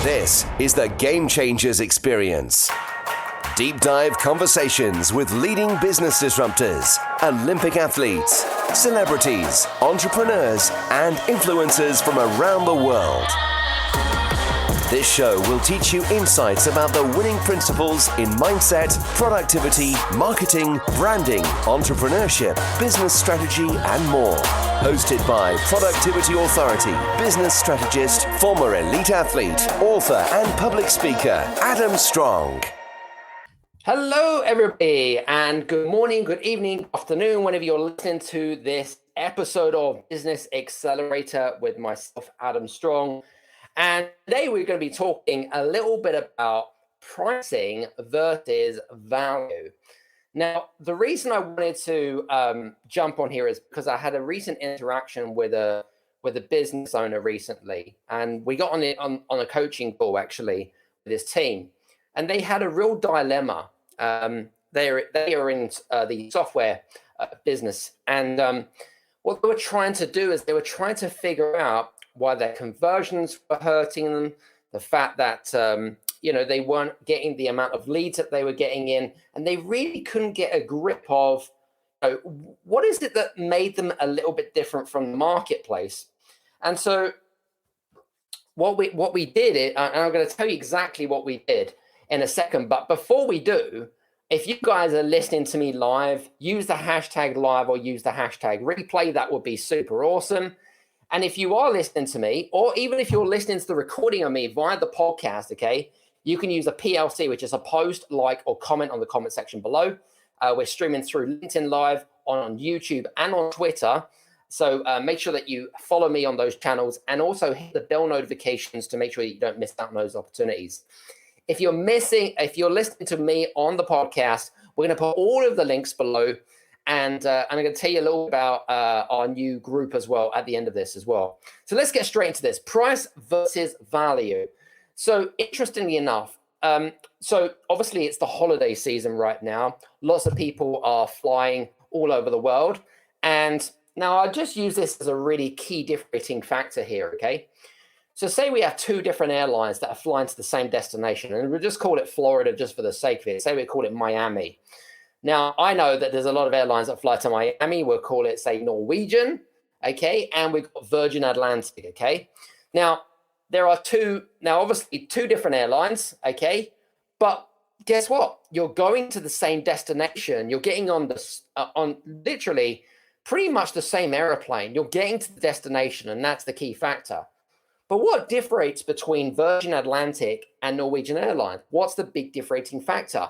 This is the Game Changers Experience. Deep dive conversations with leading business disruptors, Olympic athletes, celebrities, entrepreneurs, and influencers from around the world. This show will teach you insights about the winning principles in mindset, productivity, marketing, branding, entrepreneurship, business strategy, and more. Hosted by Productivity Authority, business strategist, former elite athlete, author, and public speaker, Adam Strong. Hello, everybody, and good morning, good evening, afternoon, whenever you're listening to this episode of Business Accelerator with myself, Adam Strong. And today we're going to be talking a little bit about pricing versus value. Now, the reason I wanted to jump on here is because I had a recent interaction with a business owner recently, and we got on a coaching call actually with his team, and they had a real dilemma. They are in the software business, and what they were trying to do is they were trying to figure out why their conversions were hurting them, the fact that they weren't getting the amount of leads that they were getting in, and they really couldn't get a grip of what is it that made them a little bit different from the marketplace. And so what we did, and I'm going to tell you exactly what we did in a second, but before we do, if you guys are listening to me live, use the hashtag live or use the hashtag replay. That would be super awesome. And if you are listening to me, or even if you're listening to the recording of me via the podcast, okay, you can use a PLC, which is a post, like, or comment on the comment section below. We're streaming through LinkedIn Live, on YouTube, and on Twitter. So make sure that you follow me on those channels and also hit the bell notifications to make sure you don't miss out on those opportunities. If you're listening to me on the podcast, we're going to put all of the links below. And I'm going to tell you a little about our new group as well at the end of this as well. So let's get straight into this. Price versus value. So interestingly enough, so obviously it's the holiday season right now. Lots of people are flying all over the world. And now I'll just use this as a really key differentiating factor here, okay? So say we have two different airlines that are flying to the same destination, and we'll just call it Florida just for the sake of it. Say we call it Miami. Now, I know that there's a lot of airlines that fly to Miami. We'll call it, say, Norwegian, okay? And we've got Virgin Atlantic, okay? Now, there are obviously two different airlines, okay? But guess what? You're going to the same destination. You're getting on literally pretty much the same airplane. You're getting to the destination, and that's the key factor. But what differentiates between Virgin Atlantic and Norwegian Airlines? What's the big differentiating factor?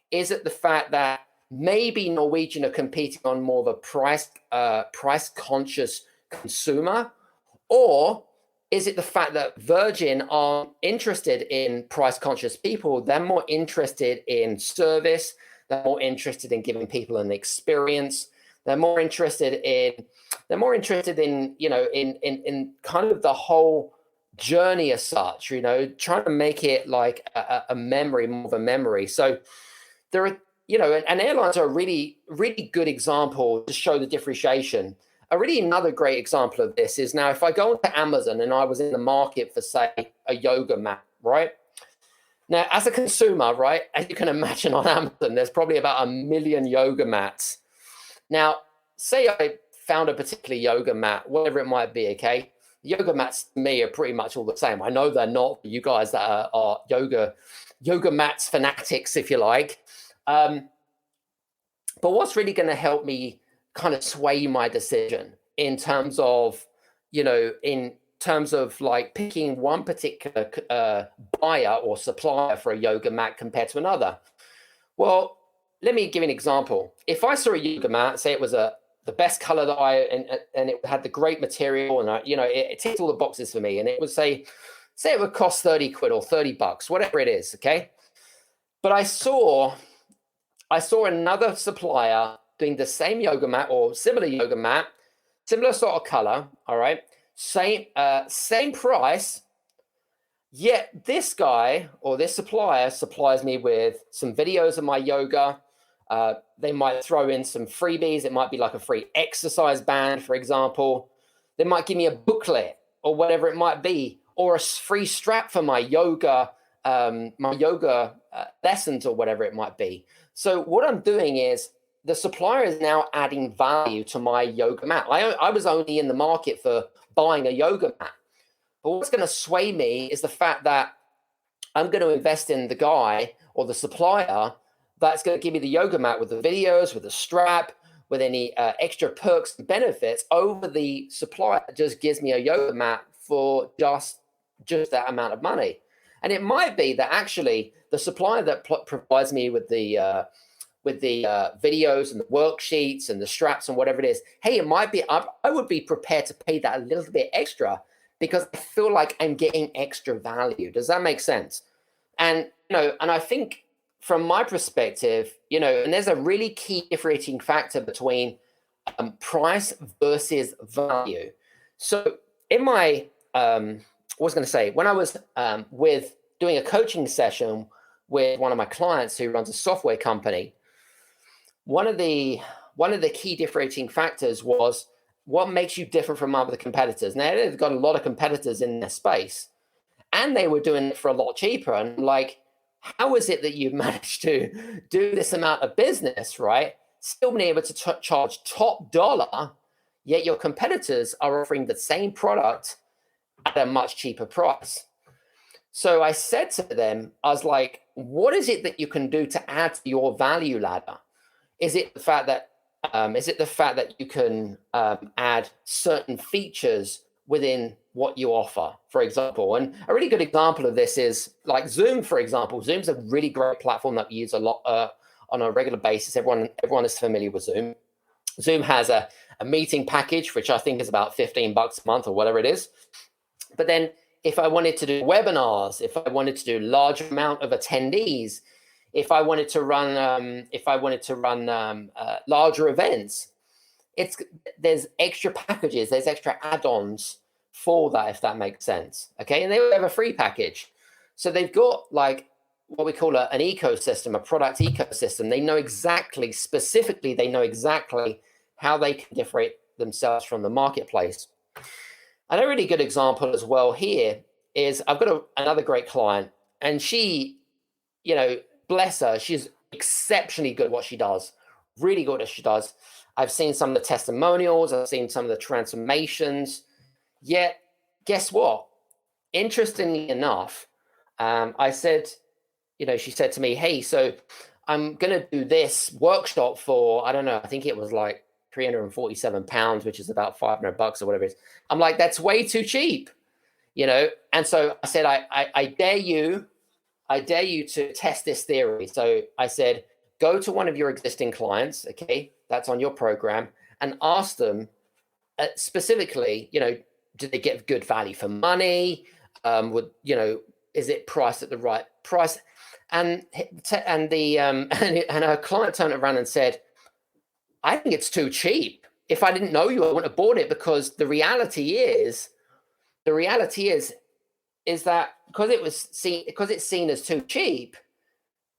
Is it the fact that maybe Norwegian are competing on more of a price-conscious consumer? Or is it the fact that Virgin aren't interested in price-conscious people? They're more interested in service. They're more interested in giving people an experience. They're more interested in kind of the whole journey as such, trying to make it like a memory, more of a memory. So there are, and airlines are a really, really good example to show the differentiation. Another great example of this is now if I go onto Amazon and I was in the market for, say, a yoga mat, right? Now, as a consumer, right, as you can imagine on Amazon, there's probably about 1 million yoga mats. Now, say I found a particular yoga mat, whatever it might be, okay? Yoga mats to me are pretty much all the same. I know they're not for you guys that are yoga mats fanatics, if you like. But what's really going to help me kind of sway my decision in terms of like picking one particular buyer or supplier for a yoga mat compared to another? Well, let me give you an example. If I saw a yoga mat, say it was the best color that and it had the great material and it ticked all the boxes for me, and it would say it would cost 30 quid or $30, whatever it is, okay? But I saw another supplier doing the same yoga mat or similar yoga mat, similar sort of color, all right? Same price, yet this guy or this supplier supplies me with some videos of my yoga. They might throw in some freebies. It might be like a free exercise band, for example. They might give me a booklet or whatever it might be. or a free strap for my yoga lessons or whatever it might be. So what I'm doing is the supplier is now adding value to my yoga mat. I was only in the market for buying a yoga mat. But what's going to sway me is the fact that I'm going to invest in the guy or the supplier that's going to give me the yoga mat with the videos, with the strap, with any extra perks and benefits over the supplier that just gives me a yoga mat for just that amount of money. And it might be that actually the supplier that provides me with the videos and the worksheets and the straps and whatever it is, hey, it might be, I would be prepared to pay that a little bit extra because I feel like I'm getting extra value. Does that make sense? And, and I think from my perspective, and there's a really key differentiating factor between price versus value. So in my, when I was with doing a coaching session with one of my clients who runs a software company, one of the key differentiating factors was what makes you different from other competitors. Now they've got a lot of competitors in their space, and they were doing it for a lot cheaper. And I'm like, how is it that you've managed to do this amount of business, right? Still being able to charge top dollar, yet your competitors are offering the same product at a much cheaper price. So I said to them, I was like, what is it that you can do to add to your value ladder? Is it the fact that you can add certain features within what you offer, for example? And a really good example of this is like Zoom, for example. Zoom's a really great platform that we use a lot on a regular basis. Everyone is familiar with Zoom. Zoom has a meeting package, which I think is about $15 a month or whatever it is. But then if I wanted to do webinars, if I wanted to do large amount of attendees, if I wanted to run larger events, there's extra packages, there's extra add-ons for that, if that makes sense. Okay, and they have a free package, so they've got like what we call an ecosystem, a product ecosystem. They know specifically how they can differentiate themselves from the marketplace. And a really good example as well here is I've got another great client, and she, bless her, she's exceptionally good at what she does, really good at what she does. I've seen some of the testimonials, I've seen some of the transformations, yet guess what? Interestingly enough, I said, she said to me, hey, so I'm going to do this workshop for, I don't know, I think it was like £347, which is about $500 or whatever it is. I'm like, that's way too cheap, And so I said, I dare you to test this theory. So I said, go to one of your existing clients, okay, that's on your program, and ask them specifically, do they get good value for money? Is it priced at the right price? And her client turned around and said, I think it's too cheap. If I didn't know you, I wouldn't have bought it, because the reality is that because it's seen as too cheap,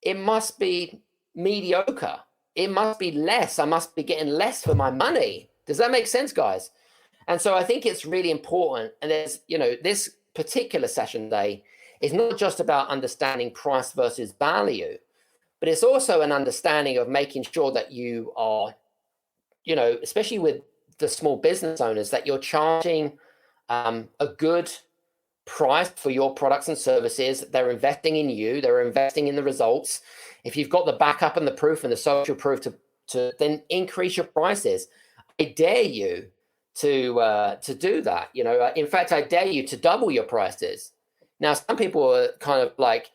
it must be mediocre. It must be less. I must be getting less for my money. Does that make sense, guys? And so I think it's really important. And there's, this particular session day is not just about understanding price versus value, but it's also an understanding of making sure that you are, especially with the small business owners, that you're charging a good price for your products and services. They're investing in you. They're investing in the results. If you've got the backup and the proof and the social proof to then increase your prices, I dare you to do that. In fact, I dare you to double your prices. Now, some people are kind of like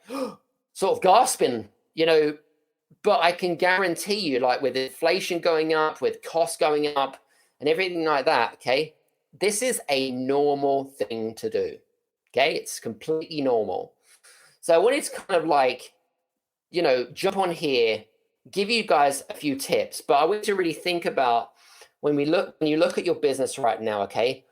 sort of gasping, but I can guarantee you, like with inflation going up, with costs going up and everything like that, okay, this is a normal thing to do. Okay, it's completely normal. So I wanted to kind of like, jump on here, give you guys a few tips, but I want you to really think about when you look at your business right now, okay,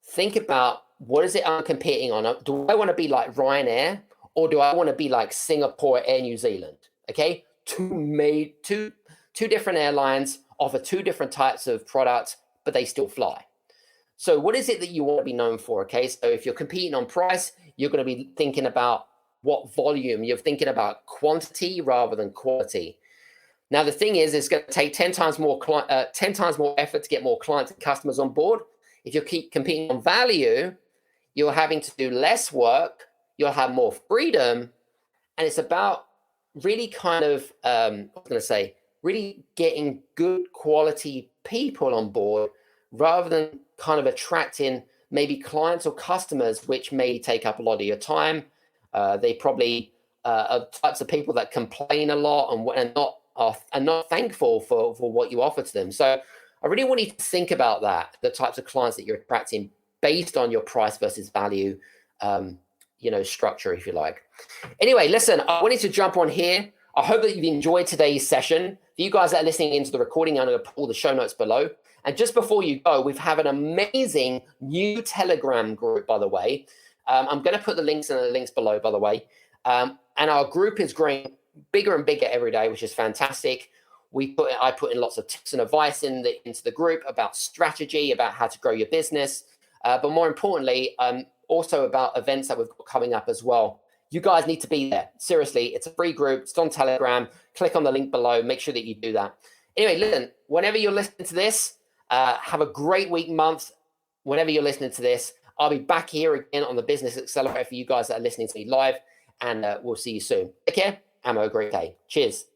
think about what is it I'm competing on? Do I want to be like Ryanair, or do I want to be like Singapore Air New Zealand? Okay, two different airlines offer two different types of products, but they still fly. So what is it that you want to be known for? Okay, so if you're competing on price, you're going to be thinking about what volume. You're thinking about quantity rather than quality. Now, the thing is, it's going to take 10 times more effort to get more clients and customers on board. If you keep competing on value, you're having to do less work, you'll have more freedom, and it's about really kind of, really getting good quality people on board rather than kind of attracting maybe clients or customers, which may take up a lot of your time. They probably are types of people that complain a lot and not thankful for what you offer to them. So I really want you to think about that, the types of clients that you're attracting based on your price versus value, structure, if you like. Anyway, listen, I wanted to jump on here. I hope that you've enjoyed today's session. For you guys that are listening into the recording, I'm going to put all the show notes below. And just before you go, we have an amazing new Telegram group, by the way. I'm going to put the links below, by the way. And our group is growing bigger and bigger every day, which is fantastic. I put in lots of tips and advice into the group about strategy, about how to grow your business, but more importantly, also about events that we've got coming up as well. You guys need to be there. Seriously, it's a free group. It's on Telegram. Click on the link below. Make sure that you do that. Anyway, listen, whenever you're listening to this, have a great week, month. Whenever you're listening to this, I'll be back here again on the Business Accelerator for you guys that are listening to me live, and we'll see you soon. Take care and have a great day. Cheers.